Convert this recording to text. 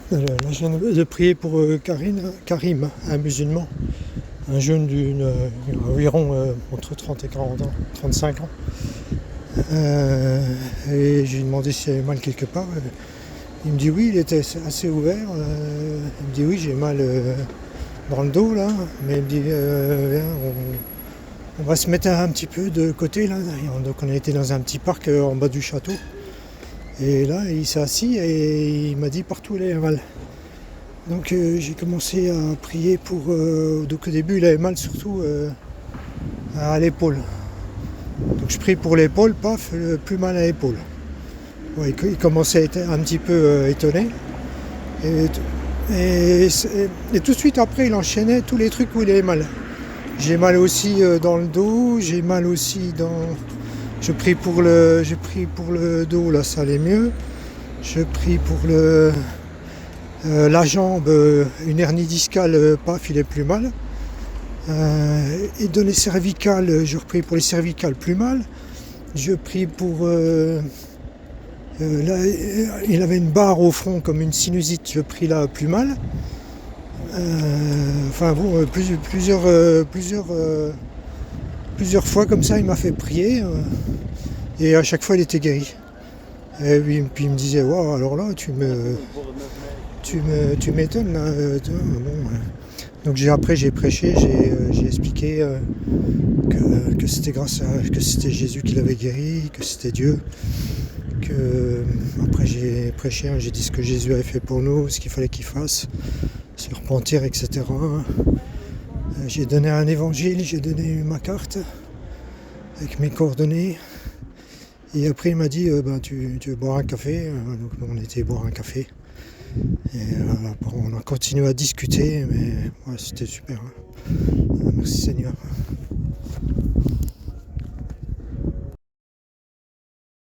Là, je viens de prier pour Karim, un musulman, un jeune environ entre 30 et 40 ans, 35 ans. Et j'ai demandé s'il avait mal quelque part. Il me dit oui, il était assez ouvert. Il me dit oui, j'ai mal dans le dos là, mais il me dit viens, on va se mettre un petit peu de côté là. Donc on a été dans un petit parc en bas du château. Et là, il s'est assis et il m'a dit partout il avait mal. Donc j'ai commencé à prier pour... donc au début il avait mal surtout à l'épaule. Donc je prie pour l'épaule, paf, plus mal à l'épaule. Ouais, il commençait à être un petit peu étonné. Et tout de suite après il enchaînait tous les trucs où il avait mal. J'ai mal aussi dans le dos, j'ai mal aussi dans... Je prie pour le dos, là ça allait mieux. Je prie pour la jambe, une hernie discale, paf, il est plus mal. Et dans les cervicales, je prie pour les cervicales plus mal. Je prie pour... là, il avait une barre au front comme une sinusite, je prie là plus mal. Enfin bon, plusieurs fois comme ça, il m'a fait prier. Et à chaque fois, il était guéri. Et puis il me disait, waouh, alors là, tu m'étonnes. Là, bon. Donc après, j'ai prêché, j'ai expliqué que c'était que c'était Jésus qui l'avait guéri, que c'était Dieu. Après, j'ai prêché, j'ai dit ce que Jésus avait fait pour nous, ce qu'il fallait qu'il fasse, se repentir, etc. J'ai donné un évangile, j'ai donné ma carte avec mes coordonnées. Et après, il m'a dit, tu veux boire un café? Donc on était boire un café. Et on a continué à discuter, mais ouais, c'était super. Merci Seigneur.